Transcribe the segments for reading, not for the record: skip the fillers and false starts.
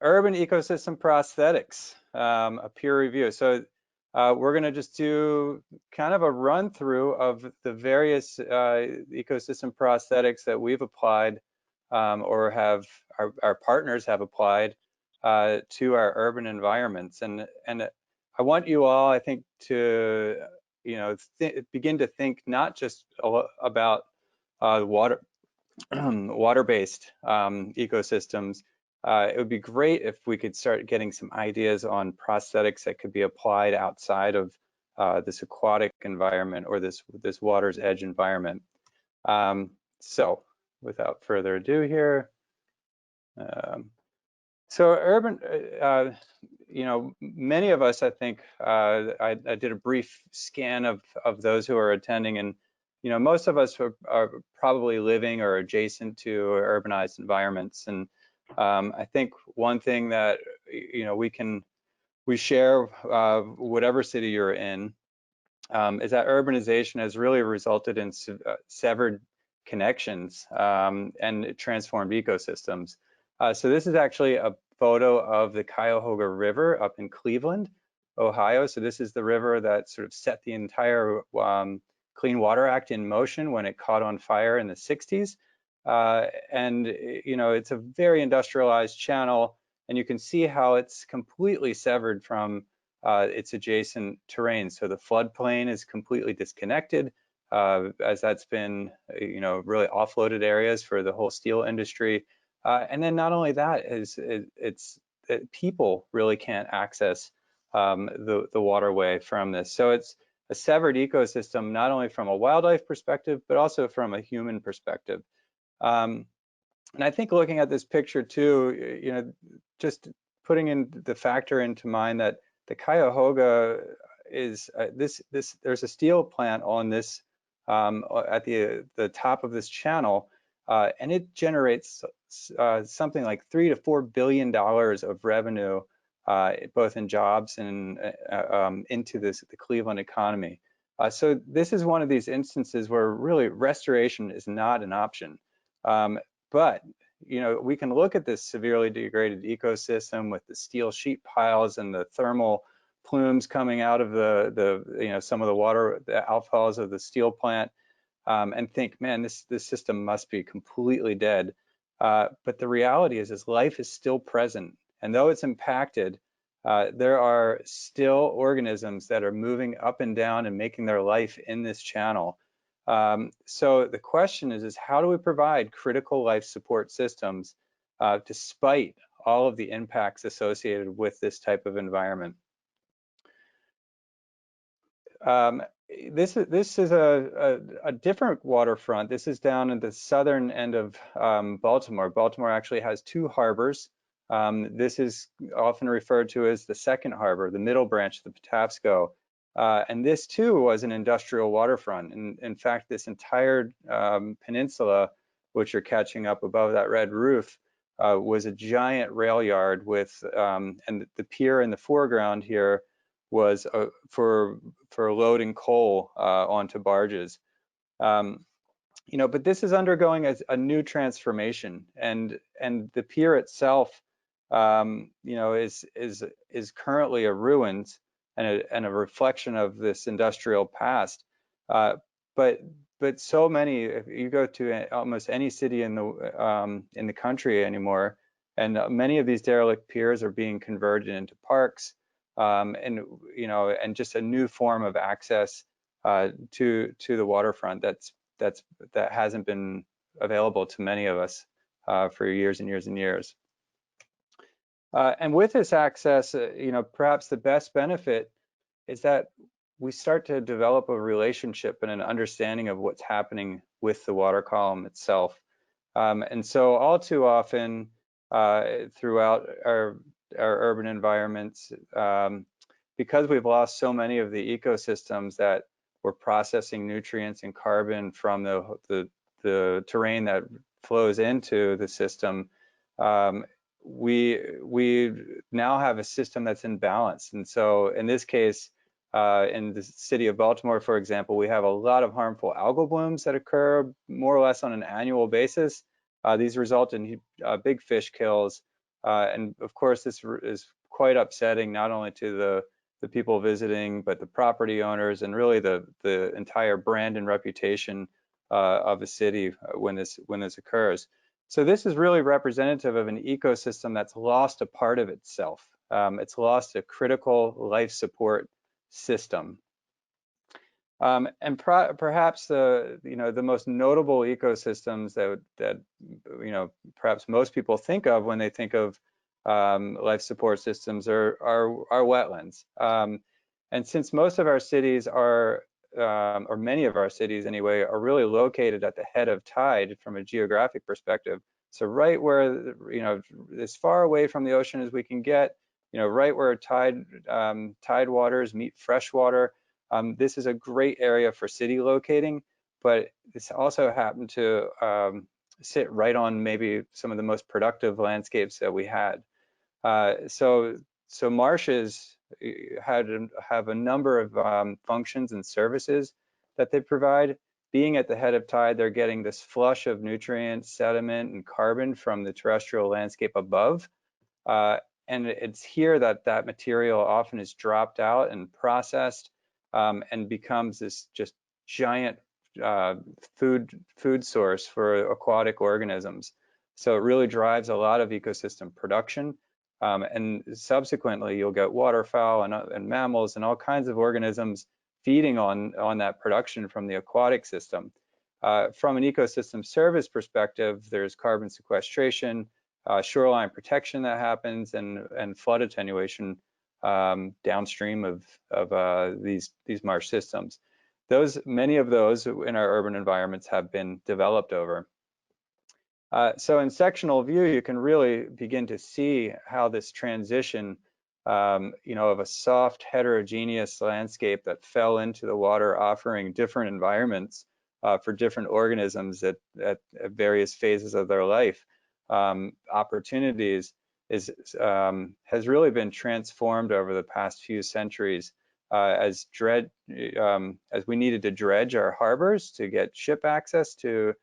Urban Ecosystem Prosthetics, a peer review. So we're going to just do kind of a run through of the various ecosystem prosthetics that we've applied or have our partners have applied to our urban environments. And I want you all, I think, to begin to think not just about water-based ecosystems. It would be great if we could start getting some ideas on prosthetics that could be applied outside of this aquatic environment or this water's edge environment. So without further ado here, so urban, many of us, I think, I did a brief scan of those who are attending, and most of us are probably living or adjacent to urbanized environments. And I think one thing that we share, whatever city you're in, is that urbanization has really resulted in severed connections and transformed ecosystems. So this is actually a photo of the Cuyahoga River up in Cleveland, Ohio. So this is the river that sort of set the entire Clean Water Act in motion when it caught on fire in the 60s. And it's a very industrialized channel, and you can see how it's completely severed from its adjacent terrain. So the floodplain is completely disconnected, as that's been really offloaded areas for the whole steel industry. And then not only that, it's people really can't access the waterway from this. So it's a severed ecosystem, not only from a wildlife perspective, but also from a human perspective. And I think looking at this picture too, just putting in the factor into mind that the Cuyahoga is there's a steel plant on this at the top of this channel, and it generates something like $3 to $4 billion of revenue, both in jobs and into the Cleveland economy. So this is one of these instances where really restoration is not an option. But we can look at this severely degraded ecosystem with the steel sheet piles and the thermal plumes coming out of some of the water, the outfalls of the steel plant, and think, man, this system must be completely dead. But the reality is life is still present, and though it's impacted, there are still organisms that are moving up and down and making their life in this channel. So the question is how do we provide critical life support systems despite all of the impacts associated with this type of environment? This is a different waterfront. This is down at the southern end of Baltimore. Baltimore actually has two harbors. This is often referred to as the second harbor, the middle branch of the Patapsco. And this too was an industrial waterfront. And in fact, this entire peninsula, which you're catching up above that red roof, was a giant rail yard with, and the pier in the foreground here was for loading coal onto barges. But this is undergoing a new transformation, and the pier itself, is currently a ruins and a reflection of this industrial past. But so many, if you go to almost any city in the country anymore, and many of these derelict piers are being converted into parks, and just a new form of access to the waterfront that hasn't been available to many of us for years and years and years. And with this access, perhaps the best benefit is that we start to develop a relationship and an understanding of what's happening with the water column itself. And so all too often throughout our urban environments, because we've lost so many of the ecosystems that were processing nutrients and carbon from the terrain that flows into the system, we now have a system that's in balance. And so in this case, in the city of Baltimore, for example, we have a lot of harmful algal blooms that occur more or less on an annual basis. These result in big fish kills, And of course, this is quite upsetting, not only to the people visiting, but the property owners and really the entire brand and reputation of a city when this occurs. So this is really representative of an ecosystem that's lost a part of itself. It's lost a critical life support system. And perhaps the most notable ecosystems that perhaps most people think of when they think of life support systems are wetlands. And since most of our cities are, or many of our cities anyway, are really located at the head of tide from a geographic perspective, so right where as far away from the ocean as we can get, right where tide waters meet fresh water. This is a great area for city locating, but this also happened to sit right on maybe some of the most productive landscapes that we had. So marshes have a number of functions and services that they provide. Being at the head of tide, they're getting this flush of nutrients, sediment, and carbon from the terrestrial landscape above. And it's here that material often is dropped out and processed and becomes this just giant food source for aquatic organisms. So it really drives a lot of ecosystem production. And subsequently, you'll get waterfowl and mammals and all kinds of organisms feeding on that production from the aquatic system. From an ecosystem service perspective, there's carbon sequestration, shoreline protection that happens, and flood attenuation downstream of these marsh systems. Many of those in our urban environments have been developed over. So in sectional view, you can really begin to see how this transition, of a soft, heterogeneous landscape that fell into the water, offering different environments for different organisms at various phases of their life, opportunities, has really been transformed over the past few centuries as we needed to dredge our harbors to get ship access to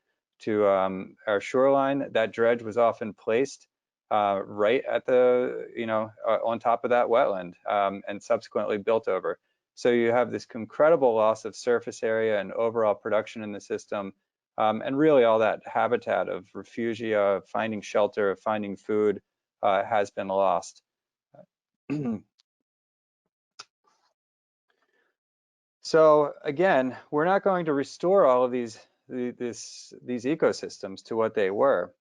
our shoreline. That dredge was often placed right at on top of that wetland and subsequently built over. So you have this incredible loss of surface area and overall production in the system, and really all that habitat of refugia, finding shelter, finding food has been lost. So again, we're not going to restore all of these ecosystems to what they were.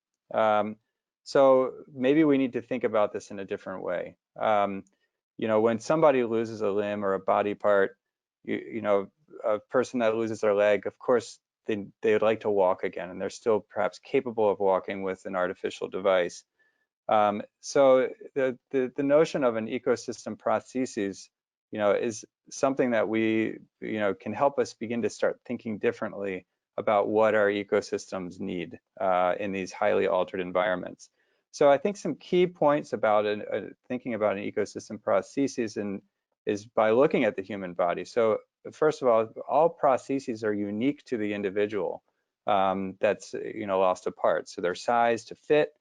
So maybe we need to think about this in a different way. When somebody loses a limb or a body part, a person that loses their leg, of course, they'd like to walk again, and they're still perhaps capable of walking with an artificial device. So the notion of an ecosystem prosthesis, is something that we, can help us begin to start thinking differently about what our ecosystems need in these highly altered environments. So I think some key points about thinking about an ecosystem prosthesis is by looking at the human body. So first of all prostheses are unique to the individual that's lost a part. So they're sized to fit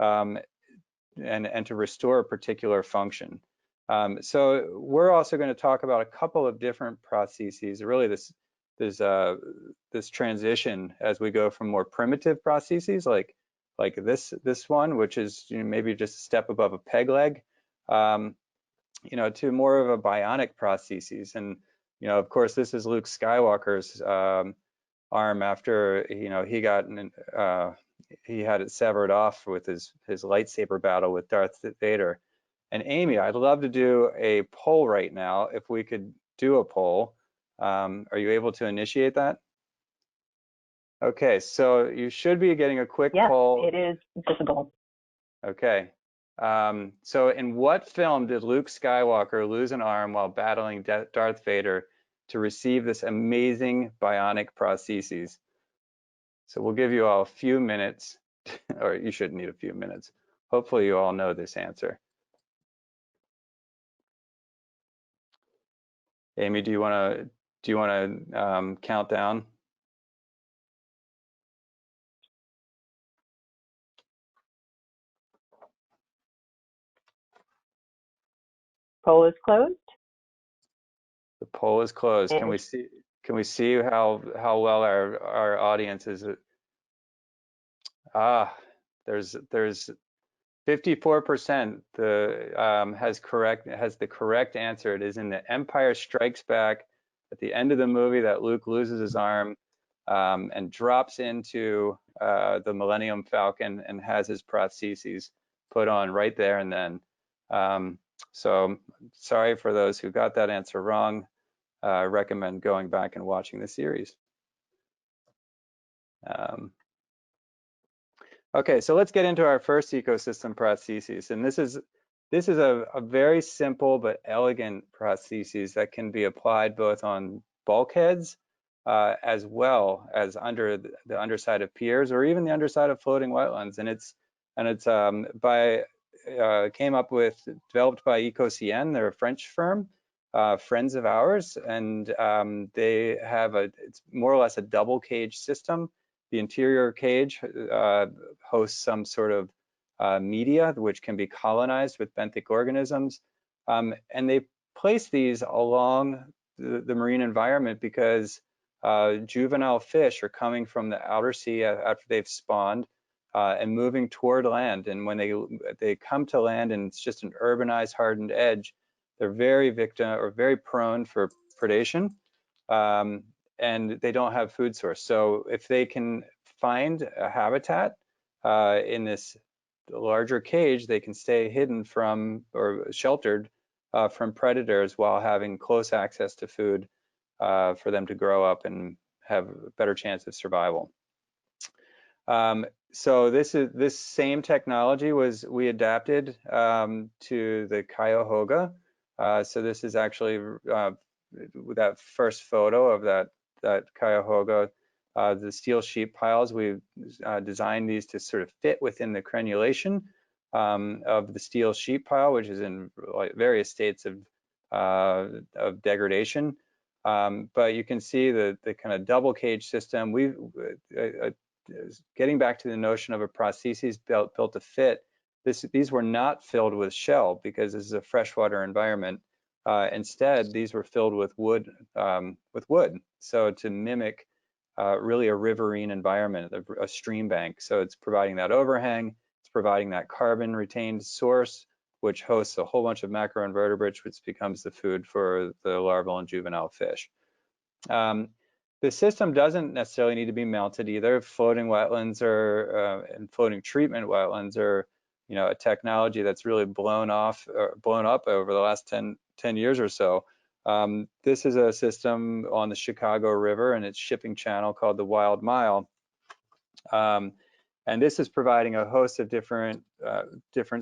and to restore a particular function. So we're also going to talk about a couple of different prostheses, really this transition as we go from more primitive prostheses like this one, which is maybe just a step above a peg leg, to more of a bionic prostheses. And of course, this is Luke Skywalker's arm after he had it severed off with his lightsaber battle with Darth Vader. And Amy, I'd love to do a poll right now. If we could do a poll, are you able to initiate that? Okay, so you should be getting a quick poll. Yes, it is visible. Okay. So in what film did Luke Skywalker lose an arm while battling Darth Vader to receive this amazing bionic prosthesis? So we'll give you all a few minutes, or you shouldn't need a few minutes. Hopefully you all know this answer. Amy, do you want to count down? Poll is closed. The poll is closed. Can we see? Can we see how well our audience is? Ah, there's 54% has the correct answer. It is in The Empire Strikes Back. At the end of the movie, that Luke loses his arm and drops into the Millennium Falcon and has his prostheses put on right there and then. So sorry for those who got that answer wrong. I recommend going back and watching the series. Okay, so let's get into our first ecosystem prostheses, and this is a very simple but elegant prostheses that can be applied both on bulkheads as well as under the underside of piers or even the underside of floating wetlands, and it's developed by EcoCN. They're a French firm, friends of ours, and they have it's more or less a double cage system. The interior cage hosts some sort of media which can be colonized with benthic organisms, and they place these along the marine environment because juvenile fish are coming from the outer sea after they've spawned and moving toward land. And when they come to land and it's just an urbanized, hardened edge, they're very prone for predation. And they don't have food source. So if they can find a habitat in this larger cage, they can stay hidden from or sheltered from predators while having close access to food for them to grow up and have a better chance of survival. So this same technology we adapted to the Cuyahoga. So this is actually that first photo of that Cuyahoga, the steel sheet piles. We've designed these to sort of fit within the crenulation of the steel sheet pile, which is in various states of degradation. But you can see the kind of double cage system. Getting back to the notion of a prosthesis built to fit, these were not filled with shell because this is a freshwater environment. Instead, these were filled with wood, so to mimic really a riverine environment, a stream bank. So it's providing that overhang, it's providing that carbon retained source, which hosts a whole bunch of macroinvertebrates, which becomes the food for the larval and juvenile fish. The system doesn't necessarily need to be mounted either. Floating wetlands and floating treatment wetlands are, a technology that's really blown up over the last 10 years or so. This is a system on the Chicago River and its shipping channel called the Wild Mile. And this is providing a host of different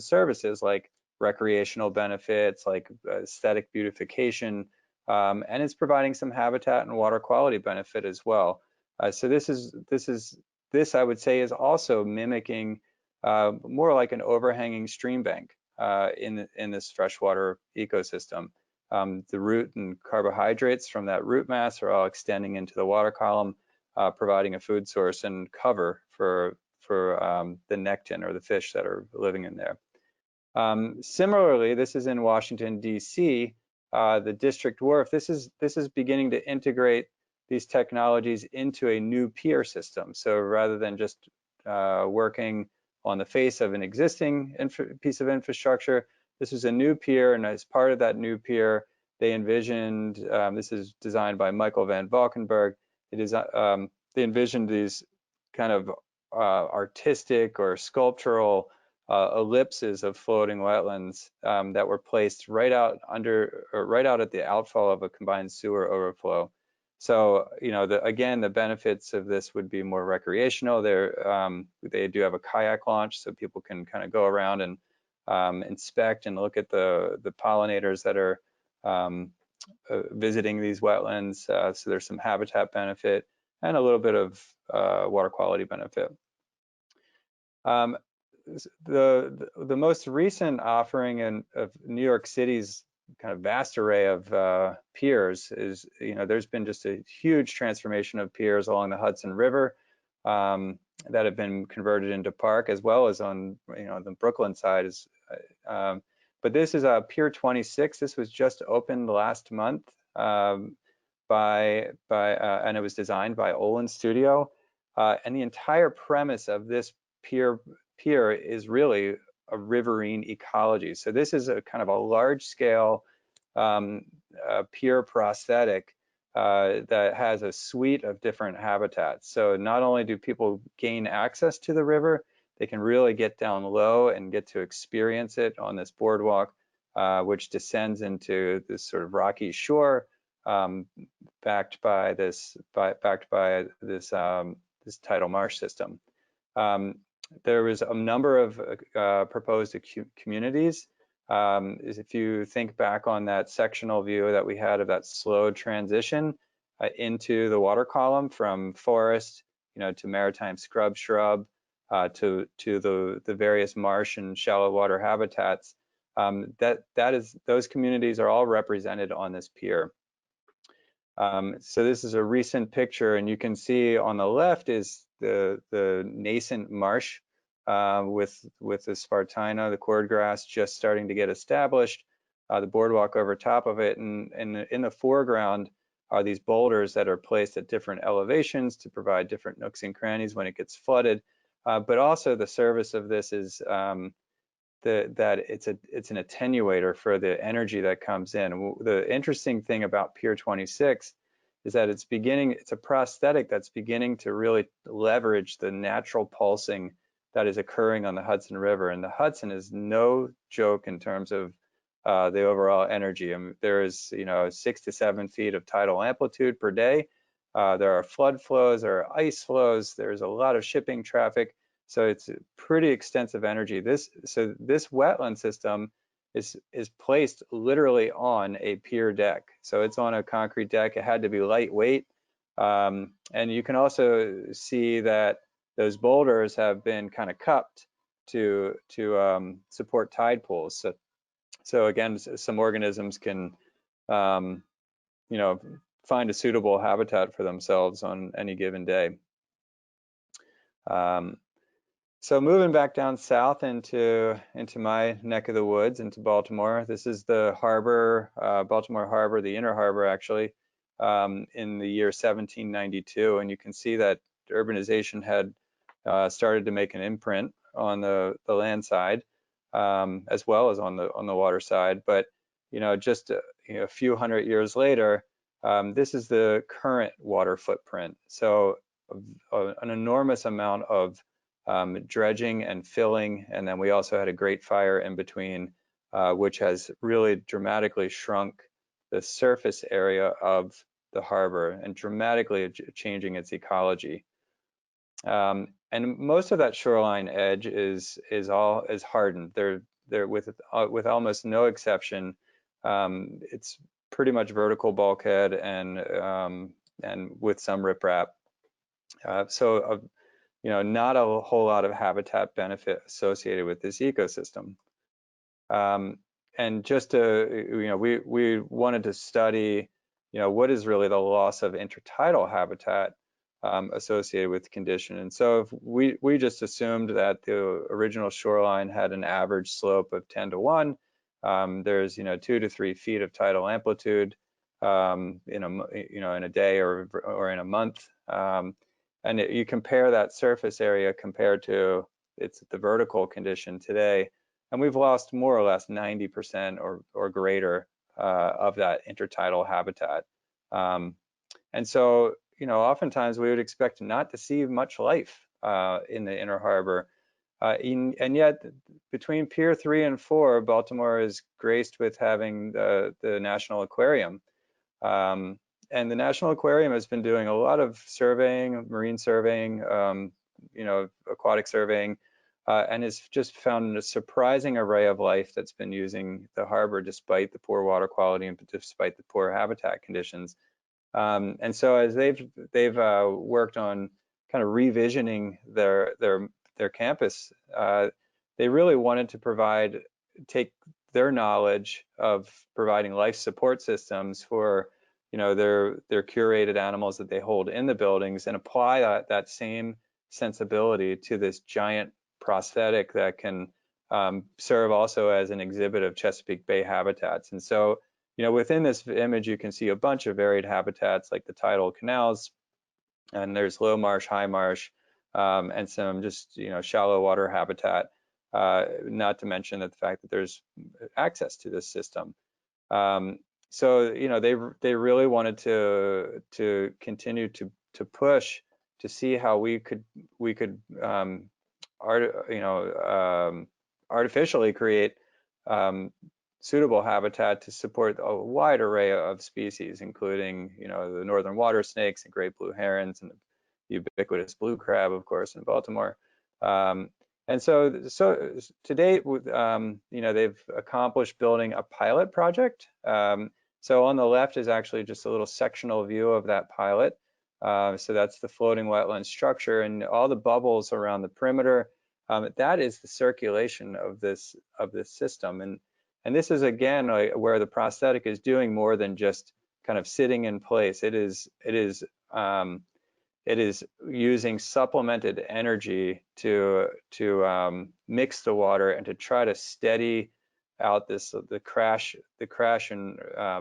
services like recreational benefits, like aesthetic beautification, and it's providing some habitat and water quality benefit as well. So this I would say is also mimicking more like an overhanging stream bank in this freshwater ecosystem. The root and carbohydrates from that root mass are all extending into the water column, providing a food source and cover for the nekton or the fish that are living in there. Similarly, this is in Washington, D.C., the District Wharf. This is beginning to integrate these technologies into a new pier system. So rather than just working on the face of an existing piece of infrastructure, this is a new pier, and as part of that new pier, they envisioned, this is designed by Michael van Valkenburg, they envisioned these kind of artistic or sculptural ellipses of floating wetlands that were placed right out at the outfall of a combined sewer overflow. So, again, the benefits of this would be more recreational. They do have a kayak launch, so people can kind of go around and inspect and look at the pollinators that are visiting these wetlands. So there's some habitat benefit and a little bit of water quality benefit. The most recent offering of New York City's kind of vast array of piers is, there's been just a huge transformation of piers along the Hudson River that have been converted into park, as well as on, the Brooklyn side. But But this is Pier 26. This was just opened last month and it was designed by Olin Studio. And the entire premise of this pier is really a riverine ecology. So this is a kind of a large scale pier prosthetic that has a suite of different habitats. So not only do people gain access to the river, they can really get down low and get to experience it on this boardwalk, which descends into this sort of rocky shore, backed by this this tidal marsh system. There was a number of proposed communities. If you think back on that sectional view that we had of that slow transition into the water column from forest, to maritime scrub shrub, to the various marsh and shallow water habitats, those communities are all represented on this pier. So this is a recent picture, and you can see on the left is the nascent marsh with the Spartina, the cordgrass just starting to get established, the boardwalk over top of it, and in the foreground are these boulders that are placed at different elevations to provide different nooks and crannies when it gets flooded. But also the service of this is that it's an attenuator for the energy that comes in. The interesting thing about Pier 26 is that it's a prosthetic that's beginning to really leverage the natural pulsing that is occurring on the Hudson River. And the Hudson is no joke in terms of the overall energy. I mean, there is 6 to 7 feet of tidal amplitude per day. There are flood flows, there are ice flows, there's a lot of shipping traffic. So it's pretty extensive energy. This wetland system is placed literally on a pier deck. So it's on a concrete deck. It had to be lightweight. And you can also see that those boulders have been kind of cupped to support tide pools. So again, some organisms can find a suitable habitat for themselves on any given day. So moving back down south into my neck of the woods, into Baltimore, this is the harbor, Baltimore Harbor, the inner harbor actually, in the year 1792. And you can see that urbanization had started to make an imprint on the land side, as well as on the water side. But just a few hundred years later, this is the current water footprint. So an enormous amount of dredging and filling, and then we also had a great fire in between, which has really dramatically shrunk the surface area of the harbor and dramatically changing its ecology. And most of that shoreline edge is hardened. They're with almost no exception. It's pretty much vertical bulkhead and with some riprap. Not a whole lot of habitat benefit associated with this ecosystem. And just to, we wanted to study, what is really the loss of intertidal habitat associated with the condition. And so if we just assumed that the original shoreline had an average slope of 10 to 1. There's 2 to 3 feet of tidal amplitude in a day or in a month. And you compare that surface area compared to the vertical condition today, and we've lost more or less 90% or greater of that intertidal habitat. And so, oftentimes we would expect not to see much life in the inner harbor. And yet, between Pier 3 and 4, Baltimore is graced with having the National Aquarium. And the National Aquarium has been doing a lot of surveying, marine surveying, aquatic surveying, and has just found a surprising array of life that's been using the harbor despite the poor water quality and despite the poor habitat conditions. And so as they've worked on kind of revisioning their campus, they really wanted to take their knowledge of providing life support systems for their curated animals that they hold in the buildings and apply that same sensibility to this giant prosthetic that can serve also as an exhibit of Chesapeake Bay habitats. And so, within this image, you can see a bunch of varied habitats like the tidal canals, and there's low marsh, high marsh, and some just, shallow water habitat, not to mention the fact that there's access to this system. So, they really wanted to continue to push to see how we could artificially create suitable habitat to support a wide array of species, including, the northern water snakes and great blue herons and the ubiquitous blue crab, of course, in Baltimore. And so to date, they've accomplished building a pilot project. So on the left is actually just a little sectional view of that pilot. So that's the floating wetland structure, and all the bubbles around the perimeter. That is the circulation of this system, and this is again where the prosthetic is doing more than just kind of sitting in place. It is using supplemented energy to mix the water and to try to steady out the crash and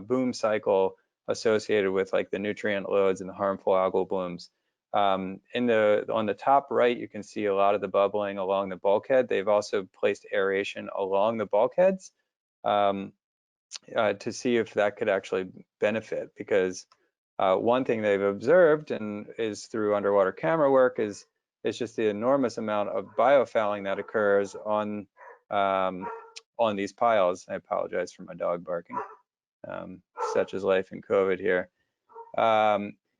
boom cycle associated with like the nutrient loads and the harmful algal blooms. On the top right, you can see a lot of the bubbling along the bulkhead. They've also placed aeration along the bulkheads to see if that could actually benefit, because one thing they've observed, and is through underwater camera work, is just the enormous amount of biofouling that occurs on these piles. I apologize for my dog barking. Such is life in COVID here.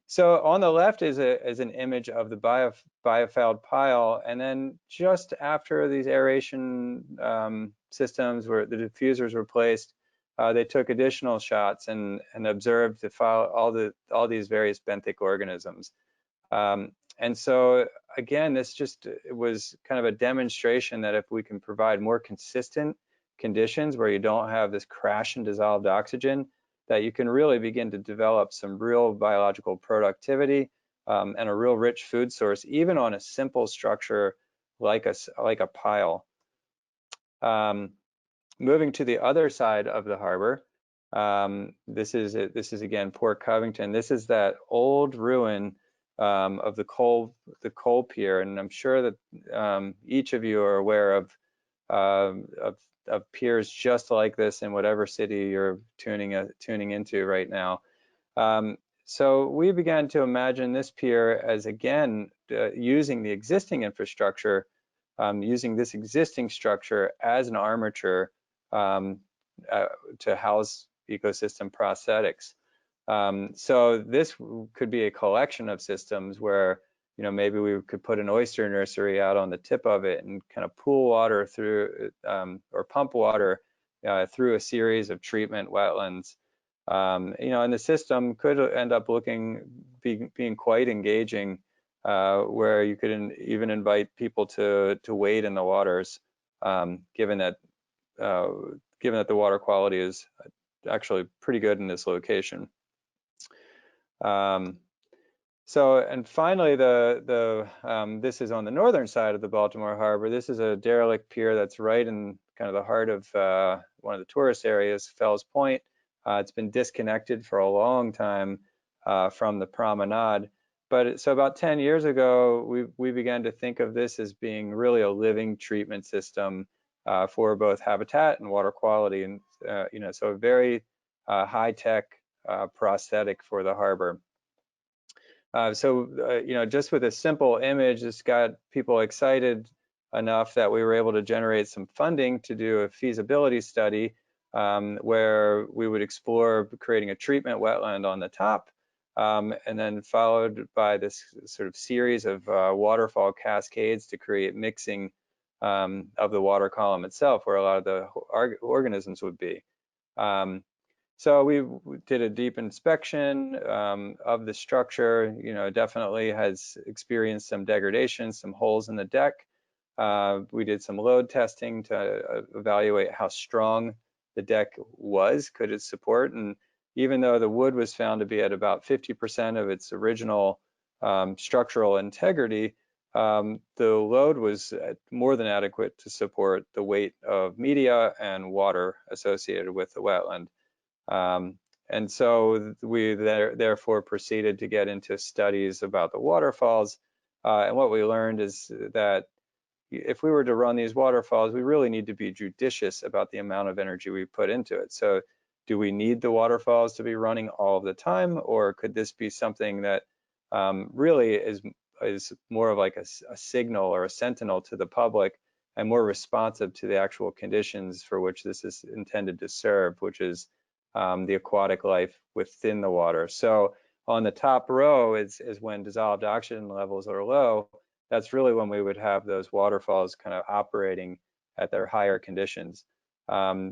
So on the left is an image of the biofouled pile, and then just after these aeration systems where the diffusers were placed, they took additional shots and observed all these various benthic organisms. And so again, this was kind of a demonstration that if we can provide more consistent conditions where you don't have this crash and dissolved oxygen, that you can really begin to develop some real biological productivity and a real rich food source, even on a simple structure like a pile. Moving to the other side of the harbor, this is again Port Covington. This is that old ruin of the coal pier, and I'm sure that each of you are aware of piers just like this in whatever city you're tuning into right now. So we began to imagine this pier as, again, using the existing infrastructure, using this existing structure as an armature to house ecosystem prosthetics. So this could be a collection of systems where, maybe we could put an oyster nursery out on the tip of it and kind of pool water through or pump water through a series of treatment wetlands. And the system could end up being quite engaging, where you could even invite people to wade in the waters, given that the water quality is actually pretty good in this location. So, and finally, this is on the northern side of the Baltimore Harbor. This is a derelict pier that's right in kind of the heart of one of the tourist areas, Fells Point. It's been disconnected for a long time from the promenade. But so about 10 years ago, we began to think of this as being really a living treatment system for both habitat and water quality, and so a very high-tech prosthetic for the harbor. Just with a simple image, this got people excited enough that we were able to generate some funding to do a feasibility study where we would explore creating a treatment wetland on the top, and then followed by this sort of series of waterfall cascades to create mixing of the water column itself, where a lot of the organisms would be. So we did a deep inspection of the structure. Definitely has experienced some degradation, some holes in the deck. We did some load testing to evaluate how strong the deck could it support. And even though the wood was found to be at about 50% of its original structural integrity, the load was more than adequate to support the weight of media and water associated with the wetland. And so we therefore proceeded to get into studies about the waterfalls. And what we learned is that if we were to run these waterfalls, we really need to be judicious about the amount of energy we put into it. So do we need the waterfalls to be running all of the time, or could this be something that really is more of like a signal or a sentinel to the public and more responsive to the actual conditions for which this is intended to serve, which is the aquatic life within the water. So on the top row is when dissolved oxygen levels are low. That's really when we would have those waterfalls kind of operating at their higher conditions.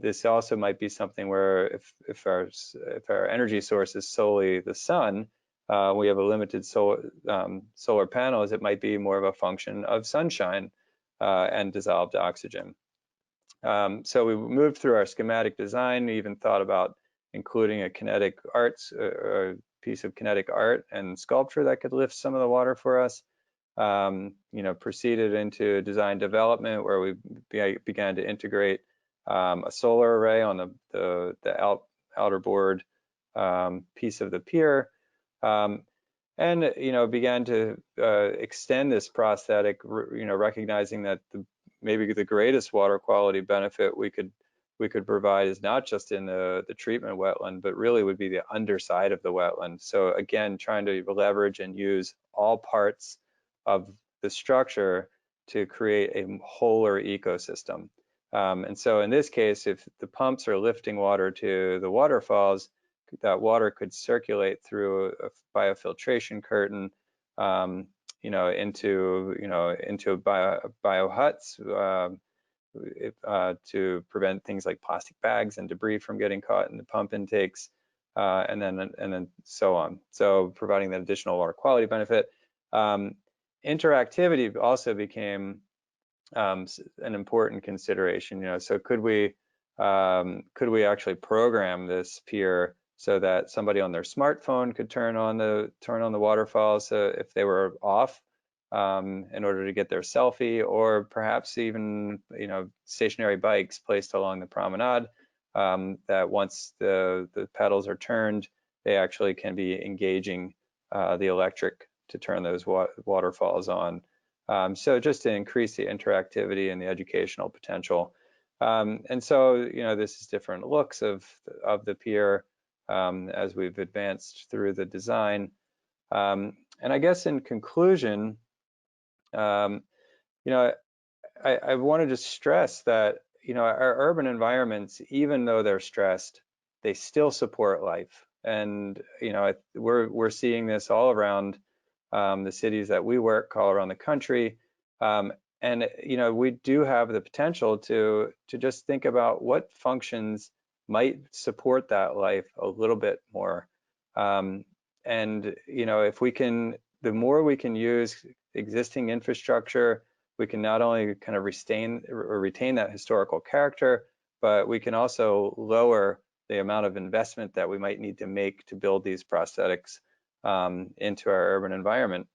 This also might be something where if our energy source is solely the sun, we have a limited solar panels, it might be more of a function of sunshine and dissolved oxygen. So we moved through our schematic design. We even thought about including a kinetic arts, a piece of kinetic art and sculpture that could lift some of the water for us. Proceeded into design development where we began to integrate a solar array on the outer board piece of the pier, and began to extend this prosthetic, recognizing that maybe the greatest water quality benefit we could provide is not just in the treatment wetland, but really would be the underside of the wetland. So again, trying to leverage and use all parts of the structure to create a wholer ecosystem. And so in this case, if the pumps are lifting water to the waterfalls, that water could circulate through a biofiltration curtain, into bio huts to prevent things like plastic bags and debris from getting caught in the pump intakes, and then so on. So providing that additional water quality benefit. Interactivity also became an important consideration. So could we actually program this pier so that somebody on their smartphone could turn on the waterfalls if they were off, in order to get their selfie, or perhaps even stationary bikes placed along the promenade, that once the pedals are turned, they actually can be engaging the electric to turn those waterfalls on. So just to increase the interactivity and the educational potential. And so this is different looks of the pier as we've advanced through the design. And I guess in conclusion, I wanted to stress that our urban environments, even though they're stressed, they still support life. And we're seeing this all around the cities that we work all around the country. And we do have the potential to just think about what functions might support that life a little bit more. And if we can, the more we can use existing infrastructure, we can not only kind of retain that historical character, but we can also lower the amount of investment that we might need to make to build these prosthetics into our urban environment.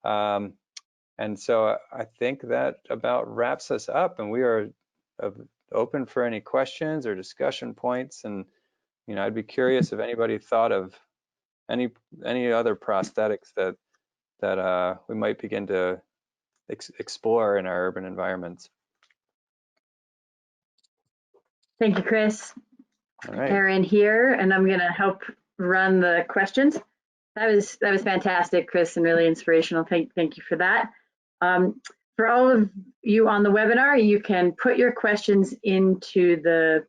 And so I think that about wraps us up, and we are open for any questions or discussion points. And I'd be curious if anybody thought of any other prosthetics that we might begin to explore in our urban environments. Thank you, Chris. All right. Erin here, and I'm going to help run the questions. That was fantastic, Chris, and really inspirational. Thank you for that. For all of you on the webinar, you can put your questions into the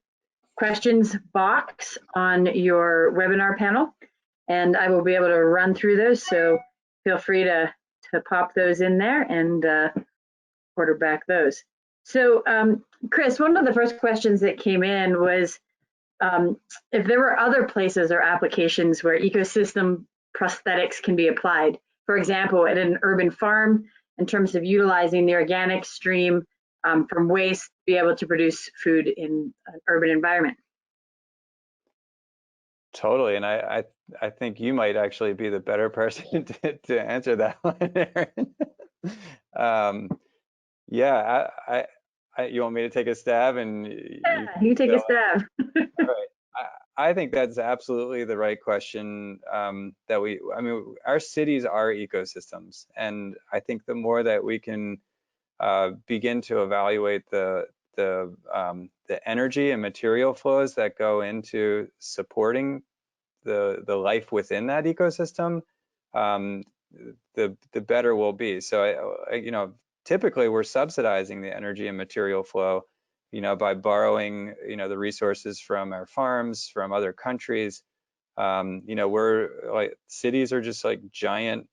questions box on your webinar panel, and I will be able to run through those. So feel free to pop those in there and quarterback those. So Chris, one of the first questions that came in was if there were other places or applications where ecosystem prosthetics can be applied. For example, at an urban farm, in terms of utilizing the organic stream from waste to be able to produce food in an urban environment. Totally, and I think you might actually be the better person to answer that one, Erin. Um, yeah, you want me to take a stab and you Yeah, you take a fill stab. All right. I think that's absolutely the right question I mean, our cities are ecosystems. And I think the more that we can begin to evaluate the energy and material flows that go into supporting the life within that ecosystem, um, the better we'll be. So typically we're subsidizing the energy and material flow, by borrowing, the resources from our farms, from other countries. We're like cities are just like giant,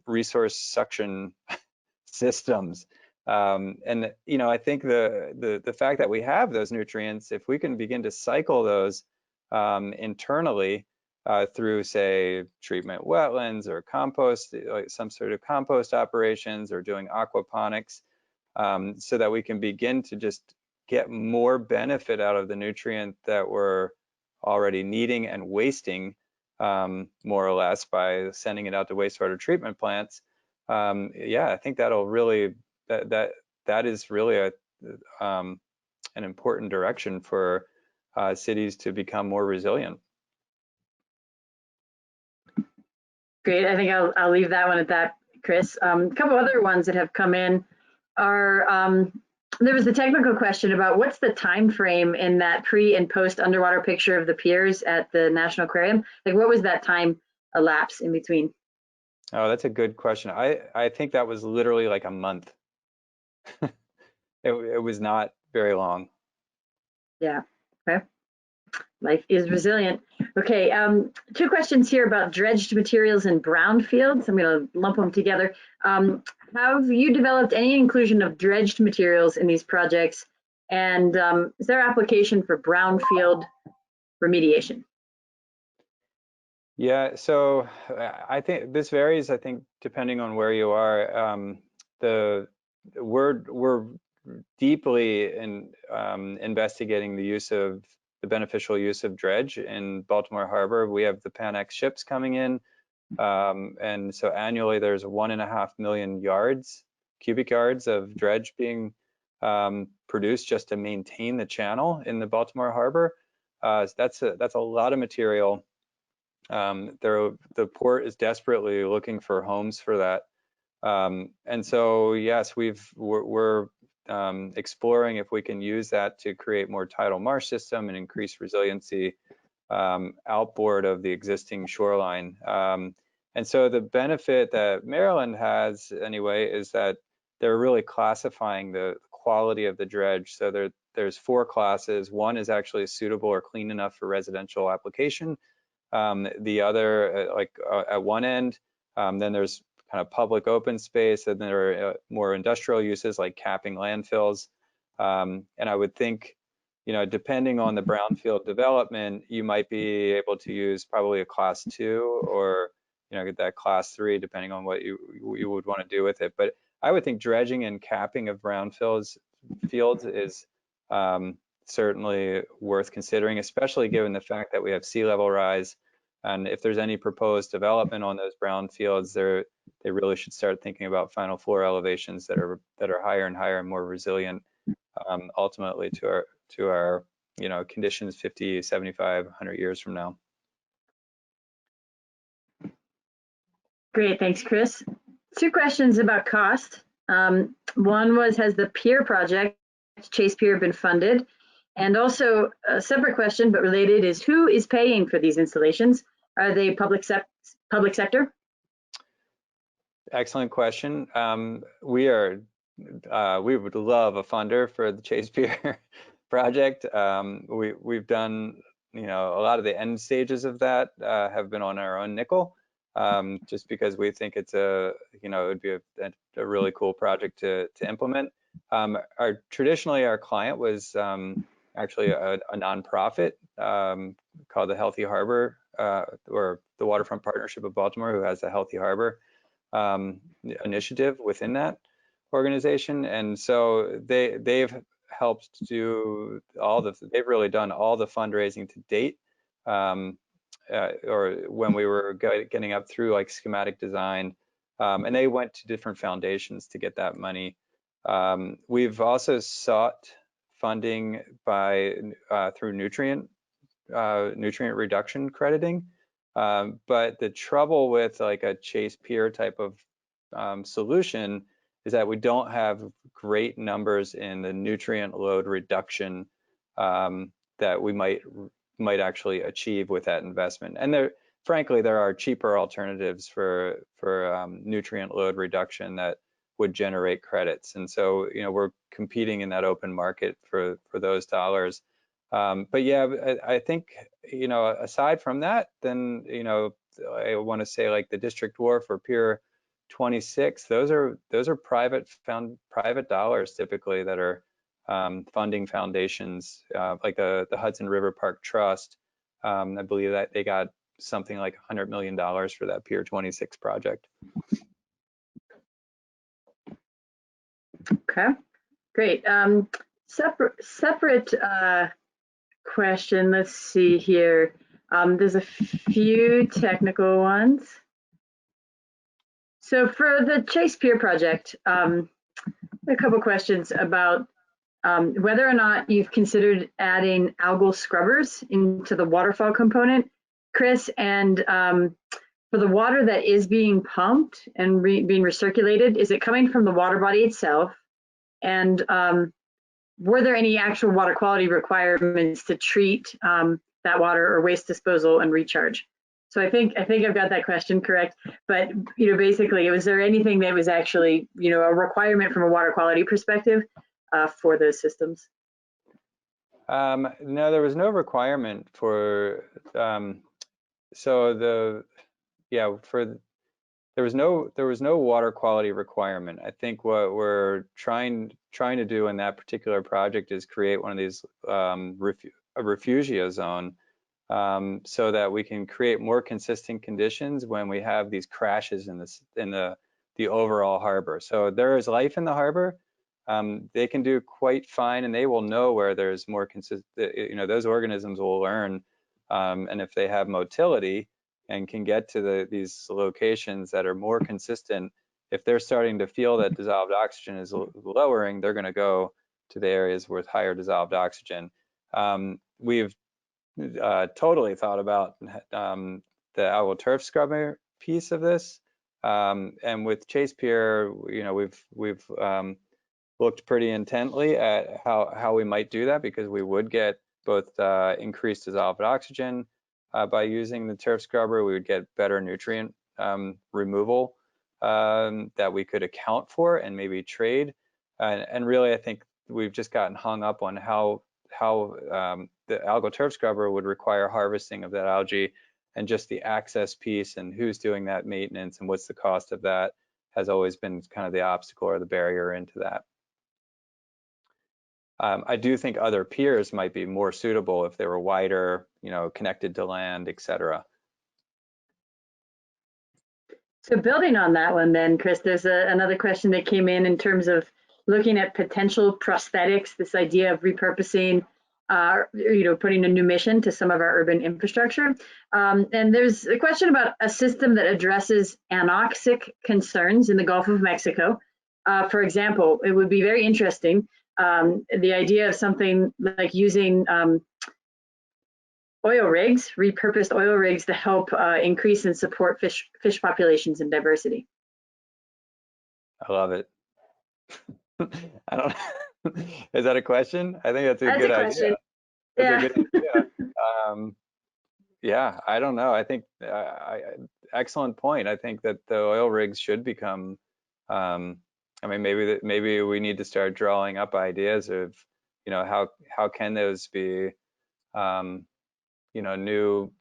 resource suction systems. And I think the fact that we have those nutrients, if we can begin to cycle those internally through, say, treatment wetlands or compost, like some sort of compost operations, or doing aquaponics, so that we can begin to just get more benefit out of the nutrient that we're already needing and wasting, more or less, by sending it out to wastewater treatment plants. Yeah, I think that'll really that is really an important direction for cities to become more resilient. Great. I think I'll leave that one at that, Chris. A couple other ones that have come in are there was the technical question about what's the time frame in that pre and post underwater picture of the piers at the National Aquarium? Like, what was that time elapse in between? Oh, that's a good question. I think that was literally like a month. It was not very long. Yeah. Okay. Life is resilient. Okay, two questions here about dredged materials in brownfields. I'm going to lump them together. Have you developed any inclusion of dredged materials in these projects? And is there application for brownfield remediation? Yeah, so I think this varies, I think, depending on where you are. The we're deeply investigating the beneficial use of dredge in Baltimore Harbor. We have the Pan-X ships coming in, and so annually there's 1.5 million cubic yards of dredge being produced just to maintain the channel in the Baltimore Harbor. So that's a lot of material. The port is desperately looking for homes for that. And so, yes, we're exploring if we can use that to create more tidal marsh system and increase resiliency outboard of the existing shoreline. And so the benefit that Maryland has, anyway, is that they're really classifying the quality of the dredge. So there's 4 classes. One is actually suitable or clean enough for residential application. The other, at one end, then there's kind of public open space, and there are more industrial uses like capping landfills. And I would think, depending on the brownfield development, you might be able to use probably a class 2 or get that class 3, depending on what you would want to do with it. But I would think dredging and capping of brownfields is certainly worth considering, especially given the fact that we have sea level rise. And if there's any proposed development on those brownfields, they really should start thinking about final floor elevations that are higher and higher and more resilient, ultimately to our conditions 50, 75, 100 years from now. Great, thanks, Chris. 2 questions about cost. One was, has the Pier project, Chase Pier, been funded? And also a separate question, but related, is who is paying for these installations? Are they public sector? Excellent question. We would love a funder for the Chase Pier project. We've done, a lot of the end stages of that have been on our own nickel, just because we think it's it would be a really cool project to implement. Traditionally, our client was actually a nonprofit called the Healthy Harbor, or the Waterfront Partnership of Baltimore, who has the Healthy Harbor initiative within that organization. And so they've helped do they've really done all the fundraising to date, or when we were getting up through like schematic design, And they went to different foundations to get that money. We've also sought funding by through nutrient reduction crediting. But the trouble with like a Chase Pier type of solution is that we don't have great numbers in the nutrient load reduction that we might actually achieve with that investment. And frankly, there are cheaper alternatives for nutrient load reduction that would generate credits. And so, we're competing in that open market for those dollars. But yeah, I think, aside from that, then, I want to say like the District Wharf or Pier 26, those are private dollars typically that are funding foundations, like the Hudson River Park Trust. I believe that they got something like $100 million for that Pier 26 project. Okay, great. Separate question. Let's see here. There's a few technical ones. So for the Chase Pier project, a couple questions about whether or not you've considered adding algal scrubbers into the waterfall component, Chris, and for the water that is being pumped and being recirculated, is it coming from the water body itself? And were there any actual water quality requirements to treat that water or waste disposal and recharge? So I think I've got that question correct. But basically, was there anything that was actually a requirement from a water quality perspective for those systems? No, there was no requirement for there was no water quality requirement. I think what we're trying to do in that particular project is create one of these a refugia zone, so that we can create more consistent conditions when we have these crashes in the overall harbor. So there is life in the harbor. They can do quite fine, and they will know where there's more consistent. Those organisms will learn, and if they have motility and can get to these locations that are more consistent, if they're starting to feel that dissolved oxygen is lowering, they're going to go to the areas with higher dissolved oxygen. We've totally thought about the algal turf scrubber piece of this, and with Chase Pier, we've looked pretty intently at how we might do that, because we would get both increased dissolved oxygen by using the turf scrubber. We would get better nutrient removal that we could account for and maybe trade. And really, I think we've just gotten hung up on how the algal turf scrubber would require harvesting of that algae, and just the access piece and who's doing that maintenance and what's the cost of that has always been kind of the obstacle or the barrier into that. I do think other piers might be more suitable if they were wider, connected to land, etc. So building on that one then, Chris, there's another question that came in terms of looking at potential prosthetics, this idea of repurposing, putting a new mission to some of our urban infrastructure. And there's a question about a system that addresses anoxic concerns in the Gulf of Mexico. For example, it would be very interesting, the idea of something like using oil rigs, repurposed oil rigs, to help increase and support fish populations and diversity. I love it. I don't know. Is that a question? I think that's a good idea. That's a good idea. Yeah, I don't know. I think excellent point. I think that the oil rigs should become. I mean, maybe we need to start drawing up ideas of, how can those be, new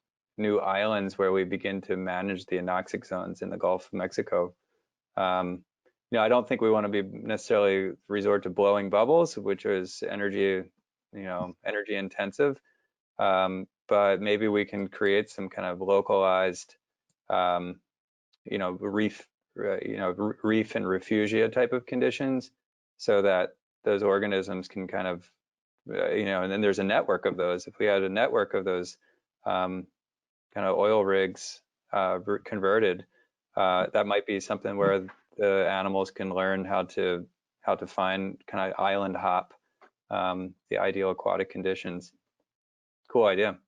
islands where we begin to manage the anoxic zones in the Gulf of Mexico. I don't think we want to be necessarily resort to blowing bubbles, which is energy intensive. But maybe we can create some kind of localized, reef and refugia type of conditions, so that those organisms can kind of, and then there's a network of those. If we had a network of those kind of oil rigs converted, that might be something where the animals can learn how to find kind of island hop the ideal aquatic conditions. Cool idea.